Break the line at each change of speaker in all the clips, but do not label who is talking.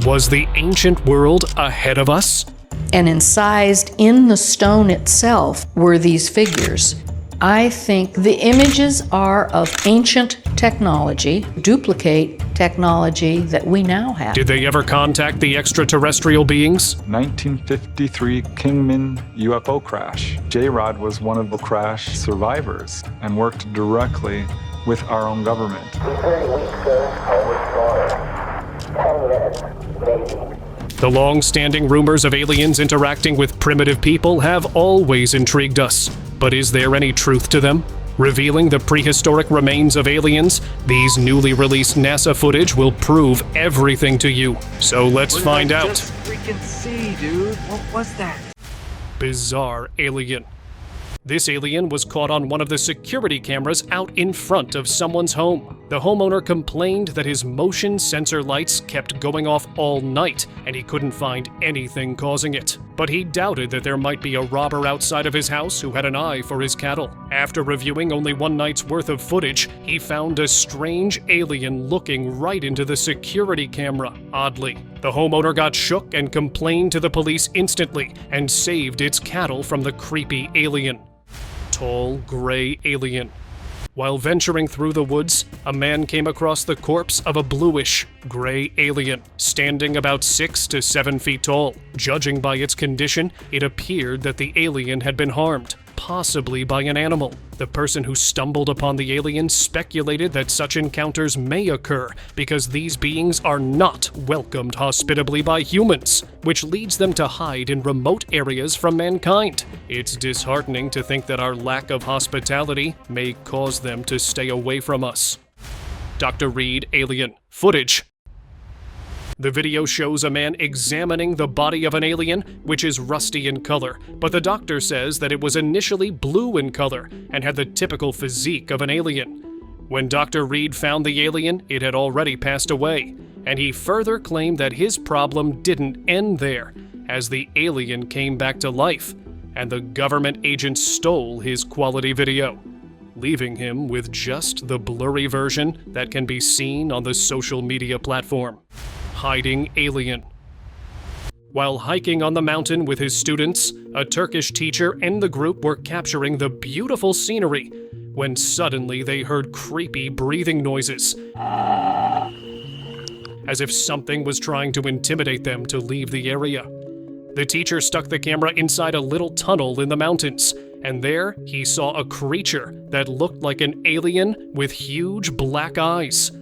Was the ancient world ahead of us?
And incised in the stone itself were these figures. I think the images are of ancient technology, duplicate technology that we now have.
Did they ever contact the extraterrestrial beings?
1953 Kingman UFO crash. J-Rod was one of the crash survivors and worked directly with our own government.
30 weeks, sir. Almost 10 minutes, maybe.
The long-standing rumors of aliens interacting with primitive people have always intrigued us. But is there any truth to them? Revealing the prehistoric remains of aliens, these newly released NASA footage will prove everything to you. So let's find out.
Just freaking see, dude. What was that?
Bizarre alien. This alien was caught on one of the security cameras out in front of someone's home. The homeowner complained that his motion sensor lights kept going off all night, and he couldn't find anything causing it. But he doubted that there might be a robber outside of his house who had an eye for his cattle. After reviewing only one night's worth of footage, he found a strange alien looking right into the security camera, oddly. The homeowner got shook and complained to the police instantly, and saved its cattle from the creepy alien. Tall, gray alien. While venturing through the woods, a man came across the corpse of a bluish, gray alien, standing about 6 to 7 feet tall. Judging by its condition, it appeared that the alien had been harmed, possibly by an animal. The person who stumbled upon the alien speculated that such encounters may occur because these beings are not welcomed hospitably by humans, which leads them to hide in remote areas from mankind. It's disheartening to think that our lack of hospitality may cause them to stay away from us. Dr. Reed Alien. Footage. The video shows a man examining the body of an alien, which is rusty in color, but the doctor says that it was initially blue in color and had the typical physique of an alien. When Dr. Reed found the alien, it had already passed away, and he further claimed that his problem didn't end there, as the alien came back to life, and the government agent stole his quality video, leaving him with just the blurry version that can be seen on the social media platform. Hiding alien. While hiking on the mountain with his students, a Turkish teacher and the group were capturing the beautiful scenery when suddenly they heard creepy breathing noises, as if something was trying to intimidate them to leave the area. The teacher stuck the camera inside a little tunnel in the mountains, and there he saw a creature that looked like an alien with huge black eyes.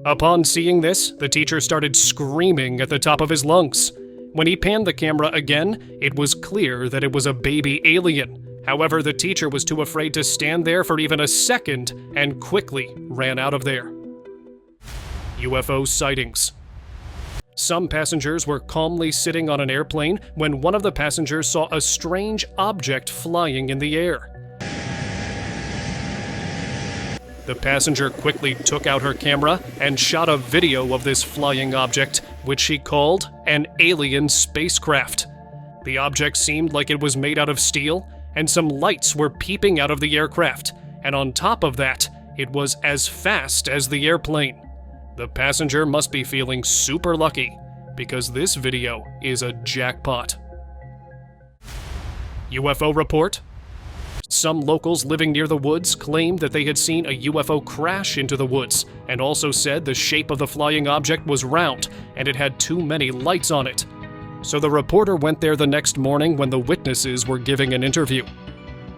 Upon seeing this, the teacher started screaming at the top of his lungs. When he panned the camera again, it was clear that it was a baby alien. However, the teacher was too afraid to stand there for even a second and quickly ran out of there. UFO sightings. Some passengers were calmly sitting on an airplane when one of the passengers saw a strange object flying in the air. The passenger quickly took out her camera and shot a video of this flying object, which she called an alien spacecraft. The object seemed like it was made out of steel, and some lights were peeping out of the aircraft, and on top of that, it was as fast as the airplane. The passenger must be feeling super lucky, because this video is a jackpot. UFO Report. Some locals living near the woods claimed that they had seen a UFO crash into the woods, and also said the shape of the flying object was round and it had too many lights on it. So the reporter went there the next morning when the witnesses were giving an interview.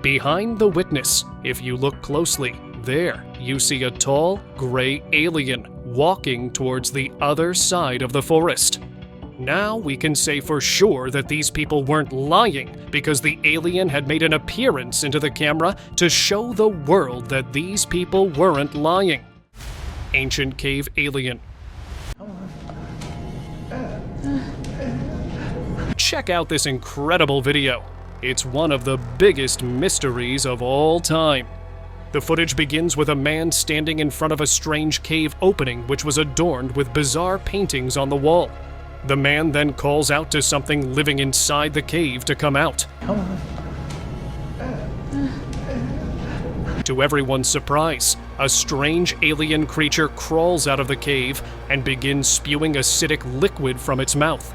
Behind the witness, if you look closely, there you see a tall, gray alien walking towards the other side of the forest. Now we can say for sure that these people weren't lying, because the alien had made an appearance into the camera to show the world that these people weren't lying. Ancient cave alien. Check out this incredible video. It's one of the biggest mysteries of all time. The footage begins with a man standing in front of a strange cave opening which was adorned with bizarre paintings on the wall. The man then calls out to something living inside the cave to come out. To everyone's surprise, a strange alien creature crawls out of the cave and begins spewing acidic liquid from its mouth.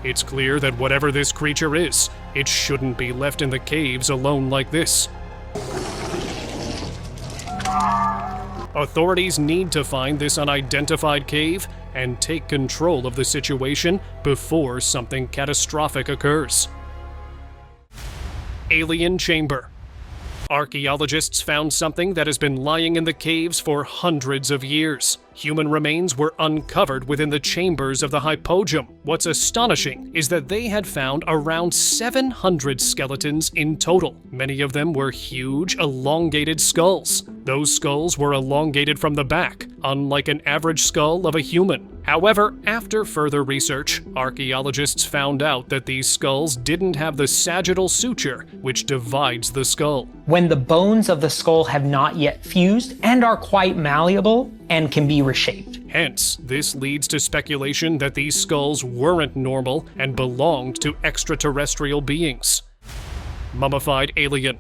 It's clear that whatever this creature is, it shouldn't be left in the caves alone like this. Authorities need to find this unidentified cave and take control of the situation before something catastrophic occurs. Alien chamber. Archaeologists found something that has been lying in the caves for hundreds of years. Human remains were uncovered within the chambers of the hypogeum. What's astonishing is that they had found around 700 skeletons in total. Many of them were huge, elongated skulls. Those skulls were elongated from the back, unlike an average skull of a human. However, after further research, archaeologists found out that these skulls didn't have the sagittal suture, which divides the skull.
When the bones of the skull have not yet fused and are quite malleable and can be reshaped.
Hence, this leads to speculation that these skulls weren't normal and belonged to extraterrestrial beings. Mummified Alien.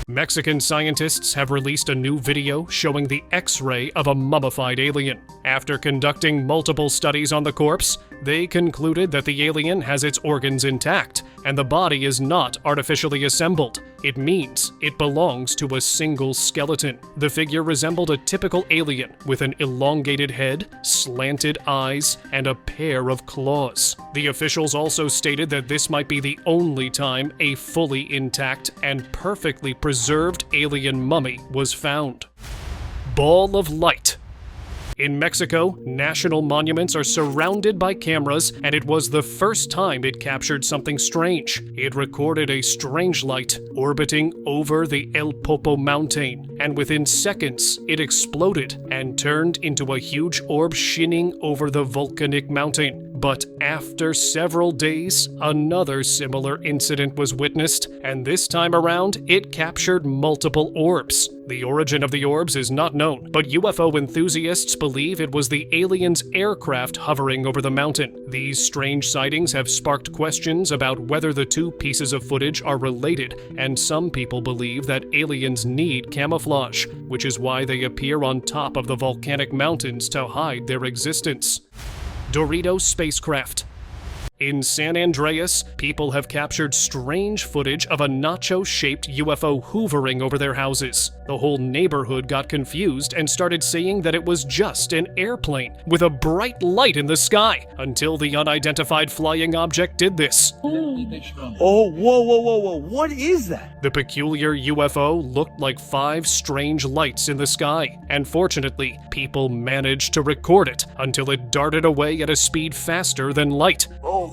Mexican scientists have released a new video showing the X-ray of a mummified alien. After conducting multiple studies on the corpse, they concluded that the alien has its organs intact, and the body is not artificially assembled. It means it belongs to a single skeleton. The figure resembled a typical alien with an elongated head, slanted eyes, and a pair of claws. The officials also stated that this might be the only time a fully intact and perfectly preserved alien mummy was found. Ball of light. In Mexico, national monuments are surrounded by cameras, and it was the first time it captured something strange. It recorded a strange light orbiting over the El Popo mountain, and within seconds, it exploded and turned into a huge orb shining over the volcanic mountain. But after several days, another similar incident was witnessed, and this time around, it captured multiple orbs. The origin of the orbs is not known, but UFO enthusiasts believe it was the aliens' aircraft hovering over the mountain. These strange sightings have sparked questions about whether the two pieces of footage are related, and some people believe that aliens need camouflage, which is why they appear on top of the volcanic mountains to hide their existence. Dorito Spacecraft. In San Andreas, people have captured strange footage of a nacho-shaped UFO hovering over their houses. The whole neighborhood got confused and started saying that it was just an airplane with a bright light in the sky, until the unidentified flying object did this.
Oh, whoa, what is that?
The peculiar UFO looked like 5 strange lights in the sky, and fortunately, people managed to record it until it darted away at a speed faster than light.
Oh,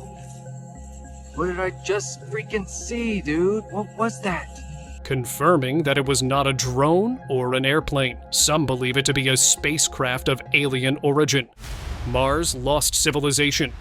what did I just freaking see, dude? What was that?
Confirming that it was not a drone or an airplane. Some believe it to be a spacecraft of alien origin. Mars lost civilization.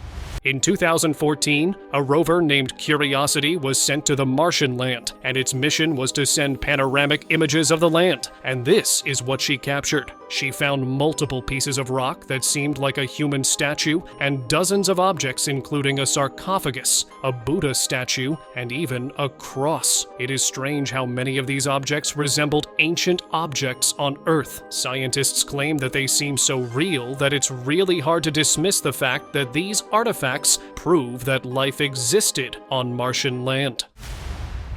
In 2014, a rover named Curiosity was sent to the Martian land, and its mission was to send panoramic images of the land, and this is what she captured. She found multiple pieces of rock that seemed like a human statue, and dozens of objects including a sarcophagus, a Buddha statue, and even a cross. It is strange how many of these objects resembled ancient objects on Earth. Scientists claim that they seem so real that it's really hard to dismiss the fact that these artifacts prove that life existed on Martian land.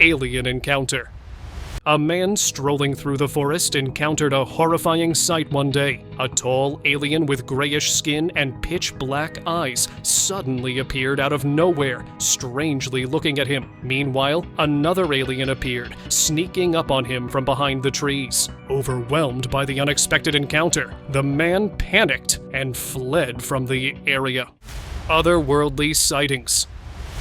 Alien encounter. A man strolling through the forest encountered a horrifying sight one day. A tall alien with grayish skin and pitch-black eyes suddenly appeared out of nowhere, strangely looking at him. Meanwhile, another alien appeared, sneaking up on him from behind the trees. Overwhelmed by the unexpected encounter, the man panicked and fled from the area. Otherworldly sightings.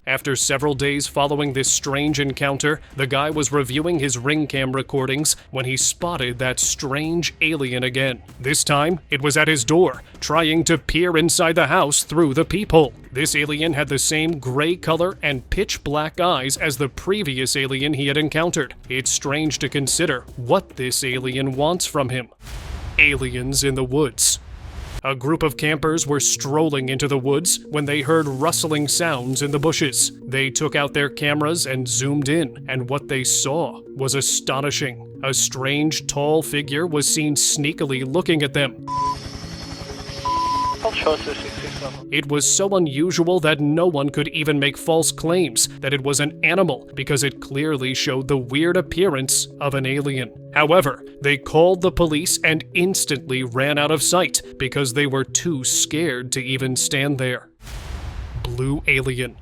After several days following this strange encounter, the guy was reviewing his ring cam recordings when he spotted that strange alien again. This time, it was at his door, trying to peer inside the house through the peephole. This alien had the same gray color and pitch-black eyes as the previous alien he had encountered. It's strange to consider what this alien wants from him. Aliens in the woods. A group of campers were strolling into the woods when they heard rustling sounds in the bushes. They took out their cameras and zoomed in, and what they saw was astonishing. A strange, tall figure was seen sneakily looking at them. It was so unusual that no one could even make false claims that it was an animal because it clearly showed the weird appearance of an alien. However, they called the police and instantly ran out of sight because they were too scared to even stand there. Blue Alien.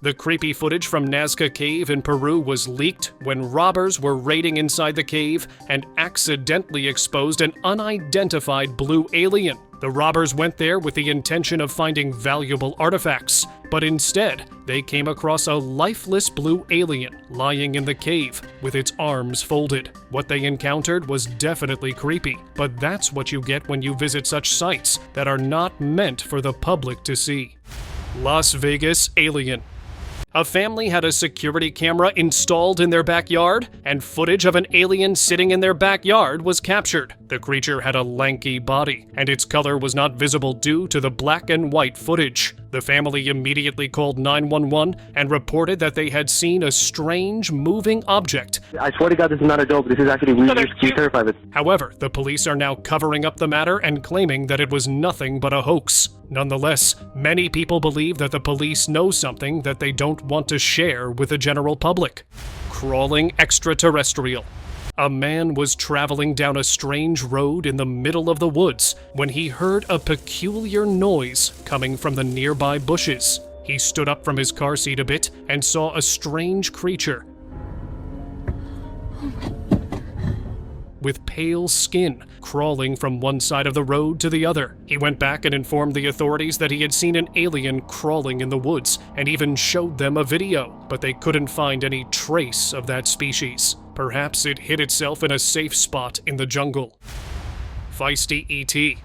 The creepy footage from NASKA cave in Peru was leaked when robbers were raiding inside the cave and accidentally exposed an unidentified blue alien. The robbers went there with the intention of finding valuable artifacts, but instead, they came across a lifeless blue alien lying in the cave with its arms folded. What they encountered was definitely creepy, but that's what you get when you visit such sites that are not meant for the public to see. Las Vegas Alien. A family had a security camera installed in their backyard, and footage of an alien sitting in their backyard was captured. The creature had a lanky body, and its color was not visible due to the black and white footage. The family immediately called 911 and reported that they had seen a strange moving object.
I swear to God, this is not a joke. This is actually really terrifying.
However, the police are now covering up the matter and claiming that it was nothing but a hoax. Nonetheless, many people believe that the police know something that they don't want to share with the general public. Crawling extraterrestrial. A man was traveling down a strange road in the middle of the woods when he heard a peculiar noise coming from the nearby bushes. He stood up from his car seat a bit and saw a strange creature with pale skin crawling from one side of the road to the other. He went back and informed the authorities that he had seen an alien crawling in the woods and even showed them a video, but they couldn't find any trace of that species. Perhaps it hid itself in a safe spot in the jungle. Feisty ET.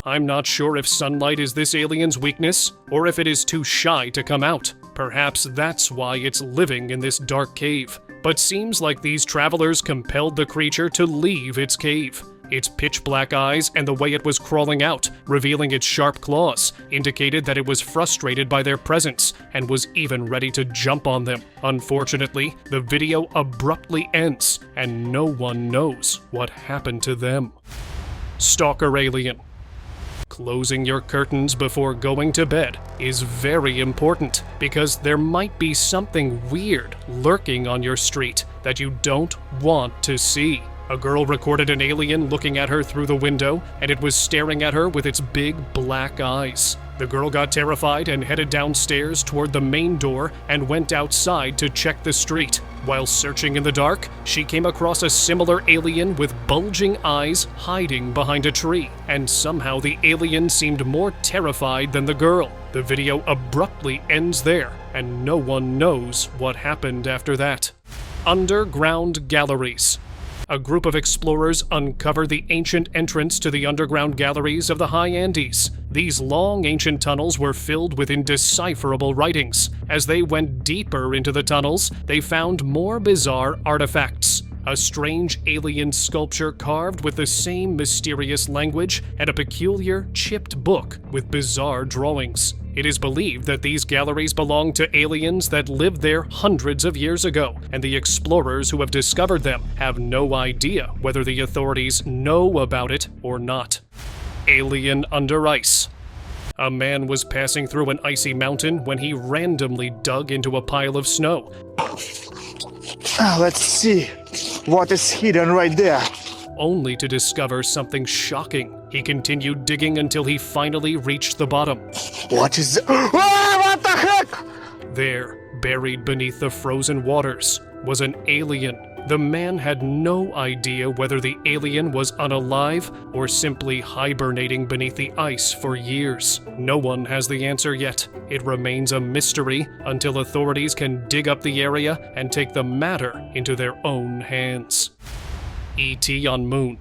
I'm not sure if sunlight is this alien's weakness or if it is too shy to come out. Perhaps that's why it's living in this dark cave. But seems like these travelers compelled the creature to leave its cave. Its pitch-black eyes and the way it was crawling out, revealing its sharp claws, indicated that it was frustrated by their presence and was even ready to jump on them. Unfortunately, the video abruptly ends, and no one knows what happened to them. Stalker Alien. Closing your curtains before going to bed is very important because there might be something weird lurking on your street that you don't want to see. A girl recorded an alien looking at her through the window, and it was staring at her with its big black eyes. The girl got terrified and headed downstairs toward the main door and went outside to check the street. While searching in the dark, she came across a similar alien with bulging eyes hiding behind a tree, and somehow the alien seemed more terrified than the girl. The video abruptly ends there, and no one knows what happened after that. Underground galleries. A group of explorers uncovered the ancient entrance to the underground galleries of the high Andes. These long ancient tunnels were filled with indecipherable writings. As they went deeper into the tunnels, they found more bizarre artifacts. A strange alien sculpture carved with the same mysterious language and a peculiar chipped book with bizarre drawings. It is believed that these galleries belong to aliens that lived there hundreds of years ago, and the explorers who have discovered them have no idea whether the authorities know about it or not. Alien under ice. A man was passing through an icy mountain when he randomly dug into a pile of snow.
Let's see what is hidden right there.
Only to discover something shocking. He continued digging until he finally reached the bottom.
What is what the heck?
There, buried beneath the frozen waters, was an alien. The man had no idea whether the alien was unalive or simply hibernating beneath the ice for years. No one has the answer yet. It remains a mystery until authorities can dig up the area and take the matter into their own hands. ET on Moon.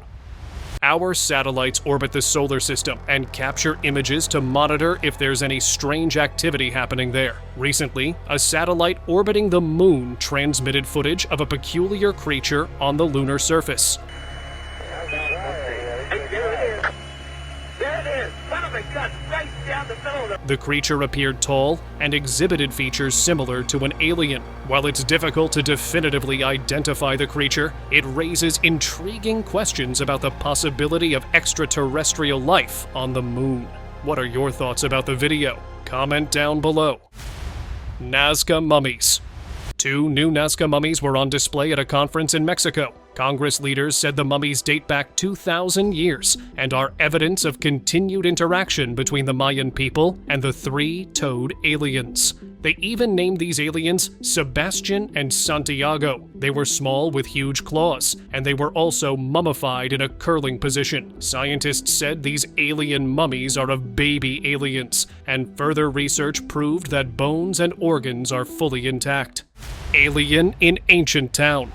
Our satellites orbit the solar system and capture images to monitor if there's any strange activity happening there. Recently, a satellite orbiting the moon transmitted footage of a peculiar creature on the lunar surface.
There it is. Son of a gun, right down the middle of the
The creature appeared tall and exhibited features similar to an alien. While it's difficult to definitively identify the creature, it raises intriguing questions about the possibility of extraterrestrial life on the moon. What are your thoughts about the video? Comment down below. NASKA mummies. 2 new NASKA mummies were on display at a conference in Mexico. Congress leaders said the mummies date back 2,000 years and are evidence of continued interaction between the Mayan people and the 3-toed aliens. They even named these aliens Sebastian and Santiago. They were small with huge claws, and they were also mummified in a curling position. Scientists said these alien mummies are of baby aliens, and further research proved that bones and organs are fully intact. Alien in ancient town.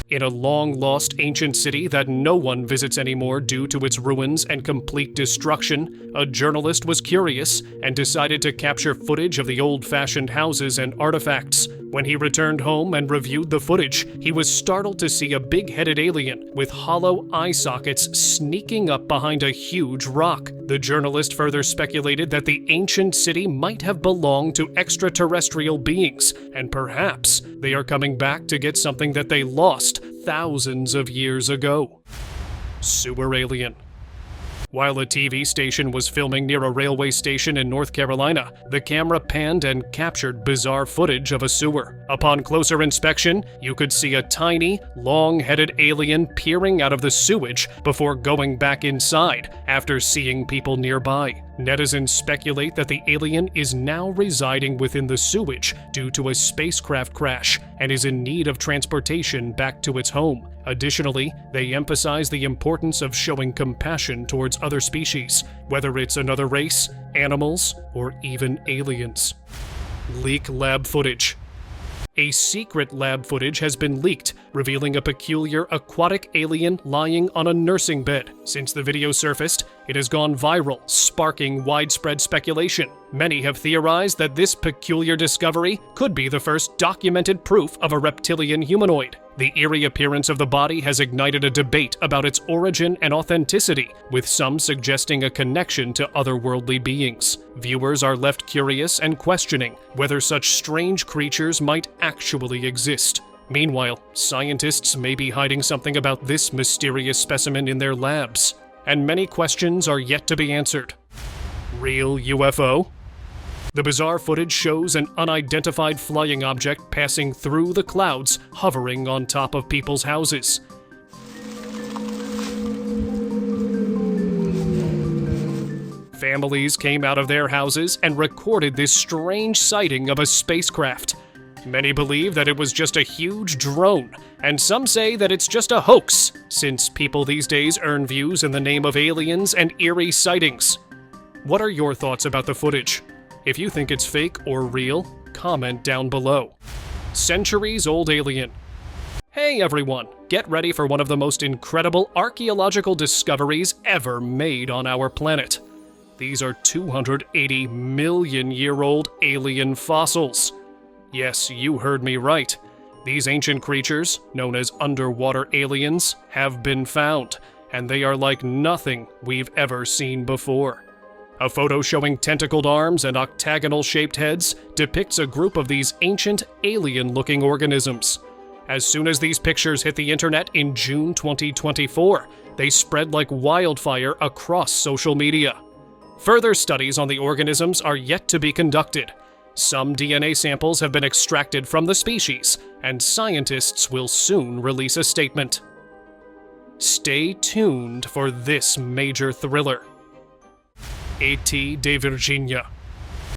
In a long-lost ancient city that no one visits anymore due to its ruins and complete destruction, a journalist was curious and decided to capture footage of the old-fashioned houses and artifacts. When he returned home and reviewed the footage, he was startled to see a big-headed alien with hollow eye sockets sneaking up behind a huge rock. The journalist further speculated that the ancient city might have belonged to extraterrestrial beings, and perhaps they are coming back to get something that they lost thousands of years ago. Sewer alien. While a TV station was filming near a railway station in North Carolina, the camera panned and captured bizarre footage of a sewer. Upon closer inspection, you could see a tiny, long-headed alien peering out of the sewage before going back inside after seeing people nearby. Netizens speculate that the alien is now residing within the sewage due to a spacecraft crash and is in need of transportation back to its home. Additionally, they emphasize the importance of showing compassion towards other species, whether it's another race, animals, or even aliens. Leak lab footage. A secret lab footage has been leaked, revealing a peculiar aquatic alien lying on a nursing bed. Since the video surfaced, it has gone viral, sparking widespread speculation. Many have theorized that this peculiar discovery could be the first documented proof of a reptilian humanoid. The eerie appearance of the body has ignited a debate about its origin and authenticity, with some suggesting a connection to otherworldly beings. Viewers are left curious and questioning whether such strange creatures might actually exist. Meanwhile, scientists may be hiding something about this mysterious specimen in their labs, and many questions are yet to be answered. Real UFO? The bizarre footage shows an unidentified flying object passing through the clouds, hovering on top of people's houses. Families came out of their houses and recorded this strange sighting of a spacecraft. Many believe that it was just a huge drone, and some say that it's just a hoax, since people these days earn views in the name of aliens and eerie sightings. What are your thoughts about the footage? If you think it's fake or real, comment down below. Centuries-old alien. Hey everyone, get ready for one of the most incredible archaeological discoveries ever made on our planet. These are 280 million-year-old alien fossils. Yes, you heard me right. These ancient creatures, known as underwater aliens, have been found, and they are like nothing we've ever seen before. A photo showing tentacled arms and octagonal-shaped heads depicts a group of these ancient, alien-looking organisms. As soon as these pictures hit the internet in June 2024, they spread like wildfire across social media. Further studies on the organisms are yet to be conducted. Some DNA samples have been extracted from the species, and scientists will soon release a statement. Stay tuned for this major thriller. A.T. de Virginia.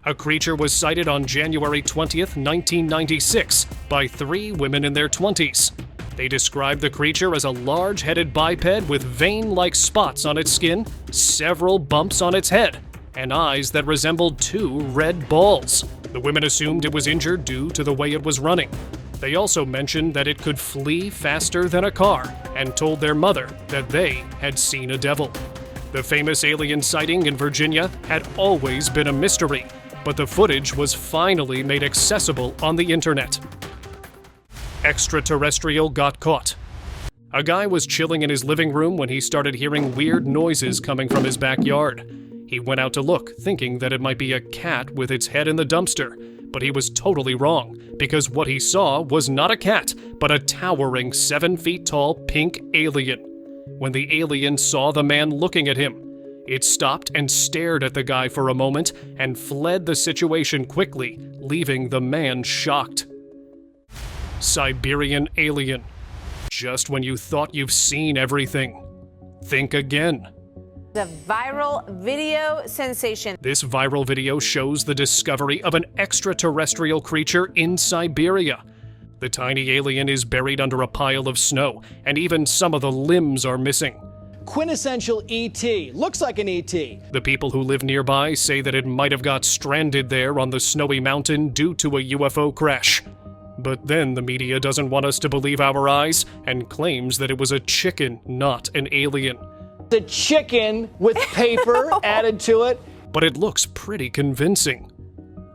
A creature was sighted on January 20th, 1996, by 3 women in their 20s. They described the creature as a large-headed biped with vein-like spots on its skin, several bumps on its head, and eyes that resembled 2 red balls. The women assumed it was injured due to the way it was running. They also mentioned that it could flee faster than a car, and told their mother that they had seen a devil. The famous alien sighting in Virginia had always been a mystery, but the footage was finally made accessible on the internet. Extraterrestrial got caught. A guy was chilling in his living room when he started hearing weird noises coming from his backyard. He went out to look, thinking that it might be a cat with its head in the dumpster, but he was totally wrong, because what he saw was not a cat, but a towering 7 feet tall pink alien. When the alien saw the man looking at him, it stopped and stared at the guy for a moment and fled the situation quickly, leaving the man shocked. Siberian Alien. Just when you thought you've seen everything, think again.
The viral video sensation.
This viral video shows the discovery of an extraterrestrial creature in Siberia. The tiny alien is buried under a pile of snow, and even some of the limbs are missing.
Quintessential ET. Looks like an ET.
The people who live nearby say that it might have got stranded there on the snowy mountain due to a UFO crash. But then the media doesn't want us to believe our eyes and claims that it was a chicken, not an alien.
The chicken with paper added to it.
But it looks pretty convincing.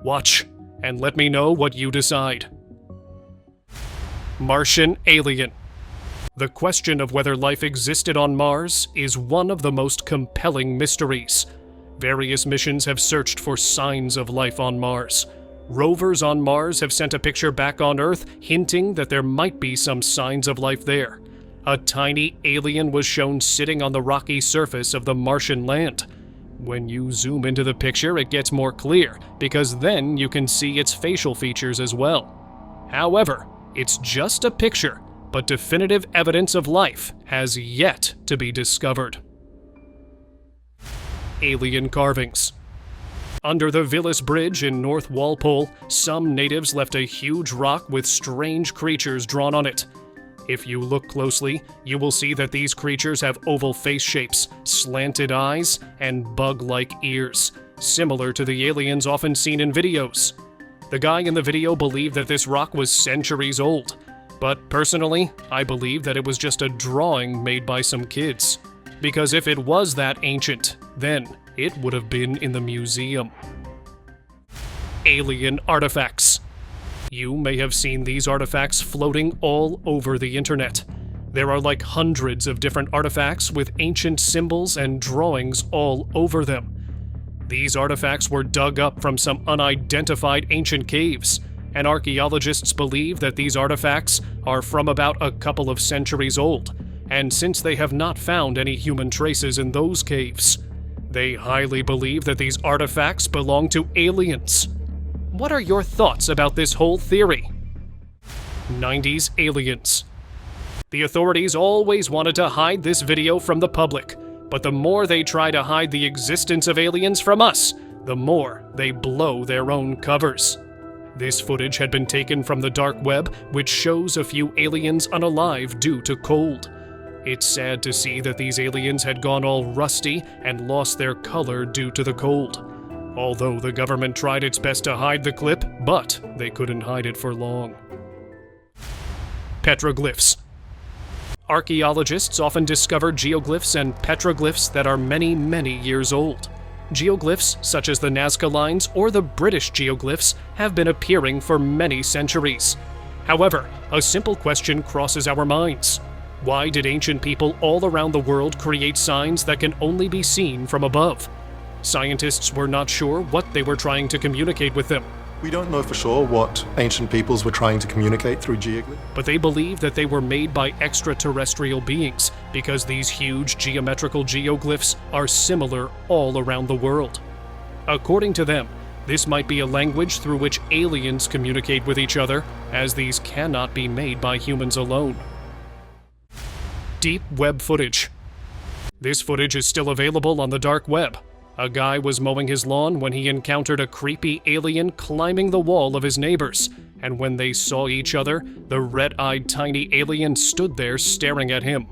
Watch, and let me know what you decide. Martian Alien. The question of whether life existed on Mars is one of the most compelling mysteries. Various missions have searched for signs of life on Mars. Rovers on Mars have sent a picture back on Earth hinting that there might be some signs of life there. A tiny alien was shown sitting on the rocky surface of the Martian land. When you zoom into the picture, it gets more clear, because then you can see its facial features as well. However, it's just a picture, but definitive evidence of life has yet to be discovered. Alien carvings. Under the Villas Bridge in North Walpole, some natives left a huge rock with strange creatures drawn on it. If you look closely, you will see that these creatures have oval face shapes, slanted eyes, and bug-like ears, similar to the aliens often seen in videos. The guy in the video believed that this rock was centuries old, but personally, I believe that it was just a drawing made by some kids. Because if it was that ancient, then it would have been in the museum. Alien artifacts. You may have seen these artifacts floating all over the internet. There are like hundreds of different artifacts with ancient symbols and drawings all over them. These artifacts were dug up from some unidentified ancient caves, and archaeologists believe that these artifacts are from about a couple of centuries old, and since they have not found any human traces in those caves, they highly believe that these artifacts belong to aliens. What are your thoughts about this whole theory? 90s aliens. The authorities always wanted to hide this video from the public, but the more they try to hide the existence of aliens from us, the more they blow their own covers. This footage had been taken from the dark web, which shows a few aliens unalive due to cold. It's sad to see that these aliens had gone all rusty and lost their color due to the cold. Although the government tried its best to hide the clip, but they couldn't hide it for long. Petroglyphs. Archaeologists often discover geoglyphs and petroglyphs that are many, many years old. Geoglyphs, such as the NASKA lines or the British geoglyphs, have been appearing for many centuries. However, a simple question crosses our minds. Why did ancient people all around the world create signs that can only be seen from above? Scientists were not sure what they were trying to communicate with them.
We don't know for sure what ancient peoples were trying to communicate through geoglyphs.
But they believe that they were made by extraterrestrial beings, because these huge geometrical geoglyphs are similar all around the world. According to them, this might be a language through which aliens communicate with each other, as these cannot be made by humans alone. Deep web footage. This footage is still available on the dark web. A guy was mowing his lawn when he encountered a creepy alien climbing the wall of his neighbor's, and when they saw each other, the red-eyed tiny alien stood there staring at him.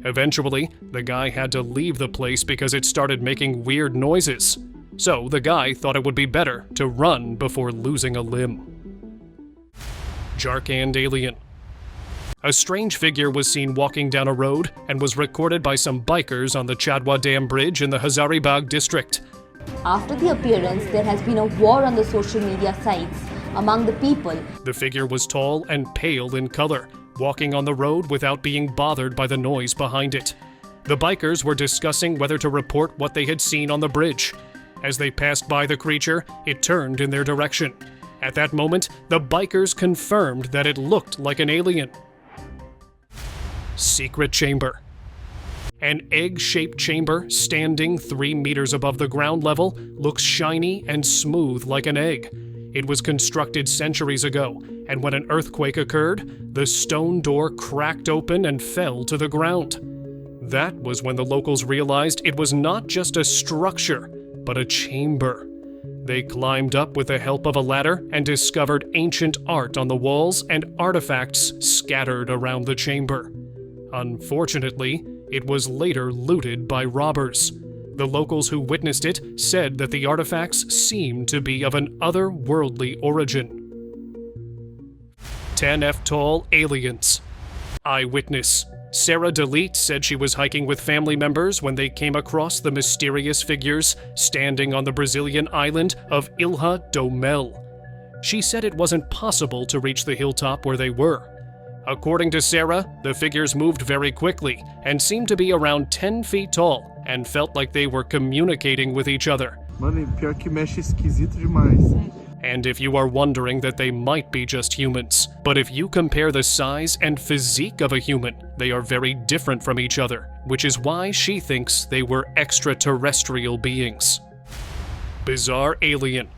Eventually, the guy had to leave the place because it started making weird noises. So the guy thought it would be better to run before losing a limb. Jarkand Alien. A strange figure was seen walking down a road and was recorded by some bikers on the Chadwa Dam Bridge in the Hazaribagh district.
After the appearance, there has been a war on the social media sites among the people.
The figure was tall and pale in color, walking on the road without being bothered by the noise behind it. The bikers were discussing whether to report what they had seen on the bridge. As they passed by the creature, it turned in their direction. At that moment, the bikers confirmed that it looked like an alien. Secret chamber. An egg-shaped chamber standing 3 meters above the ground level looks shiny and smooth like an egg. It was constructed centuries ago, and when an earthquake occurred, the stone door cracked open and fell to the ground. That was when the locals realized it was not just a structure, but a chamber. They climbed up with the help of a ladder and discovered ancient art on the walls and artifacts scattered around the chamber. Unfortunately, it was later looted by robbers. The locals who witnessed it said that the artifacts seemed to be of an otherworldly origin. 10F tall aliens. Eyewitness. Sarah DeLeet said she was hiking with family members when they came across the mysterious figures standing on the Brazilian island of Ilha do Mel. She said it wasn't possible to reach the hilltop where they were. According to Sarah, the figures moved very quickly and seemed to be around 10 feet tall and felt like they were communicating with each other.
Mano, pior que mexe esquisito demais.
And if you are wondering that they might be just humans, but if you compare the size and physique of a human, they are very different from each other, which is why she thinks they were extraterrestrial beings. Bizarre alien.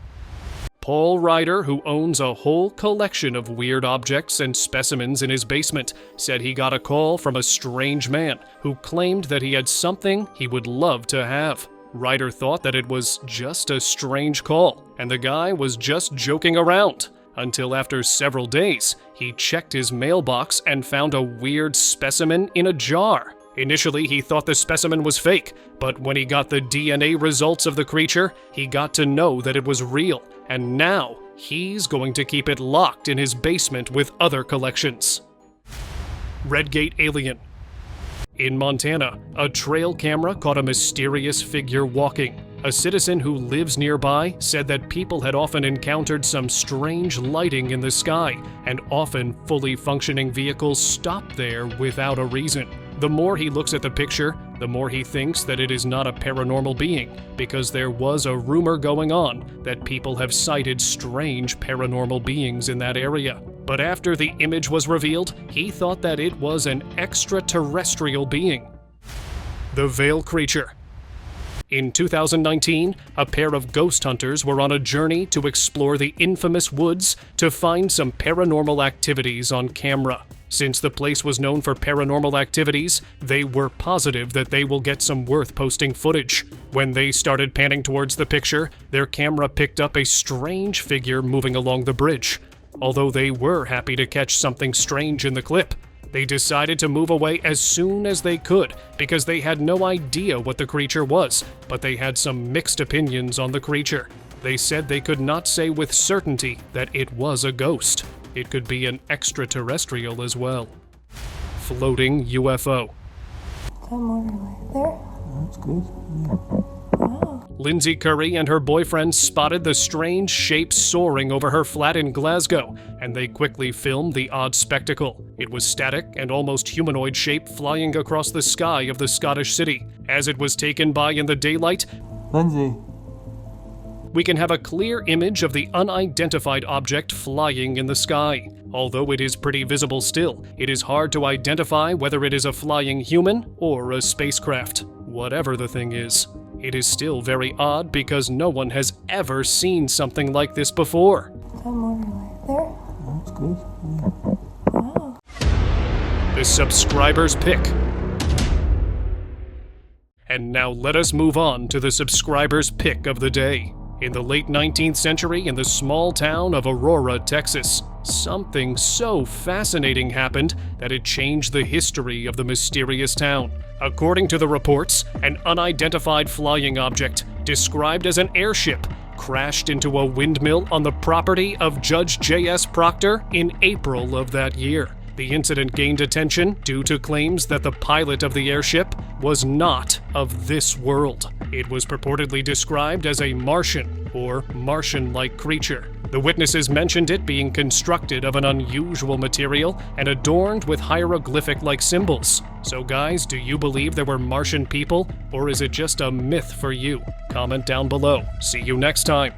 Paul Ryder, who owns a whole collection of weird objects and specimens in his basement, said he got a call from a strange man who claimed that he had something he would love to have. Ryder thought that it was just a strange call, and the guy was just joking around, until after several days, he checked his mailbox and found a weird specimen in a jar. Initially, he thought the specimen was fake, but when he got the DNA results of the creature, he got to know that it was real, and now he's going to keep it locked in his basement with other collections. Redgate Alien. In Montana, a trail camera caught a mysterious figure walking. A citizen who lives nearby said that people had often encountered some strange lighting in the sky, and often fully functioning vehicles stopped there without a reason. The more he looks at the picture, the more he thinks that it is not a paranormal being, because there was a rumor going on that people have sighted strange paranormal beings in that area. But after the image was revealed, he thought that it was an extraterrestrial being. The Veil Creature. In 2019, a pair of ghost hunters were on a journey to explore the infamous woods to find some paranormal activities on camera. Since the place was known for paranormal activities, they were positive that they will get some worth posting footage. When they started panning towards the picture, their camera picked up a strange figure moving along the bridge. Although they were happy to catch something strange in the clip, they decided to move away as soon as they could because they had no idea what the creature was, but they had some mixed opinions on the creature. They said they could not say with certainty that it was a ghost. It could be an extraterrestrial as well. Floating UFO.
Come over right there. That's good. Wow.
Lindsay Curry and her boyfriend spotted the strange shape soaring over her flat in Glasgow, and they quickly filmed the odd spectacle. It was static and almost humanoid shape flying across the sky of the Scottish city. As it was taken by in the daylight,
Lindsay,
we can have a clear image of the unidentified object flying in the sky. Although it is pretty visible still, it is hard to identify whether it is a flying human or a spacecraft. Whatever the thing is, it is still very odd because no one has ever seen something like this before.
Come over right there. That's good. Wow.
The subscriber's pick. And now let us move on to the subscriber's pick of the day. In the late 19th century, in the small town of Aurora, Texas, something so fascinating happened that it changed the history of the mysterious town. According to the reports, an unidentified flying object, described as an airship, crashed into a windmill on the property of Judge J.S. Proctor in April of that year. The incident gained attention due to claims that the pilot of the airship was not of this world. It was purportedly described as a Martian or Martian-like creature. The witnesses mentioned it being constructed of an unusual material and adorned with hieroglyphic-like symbols. So guys, do you believe there were Martian people, or is it just a myth for you? Comment down below. See you next time.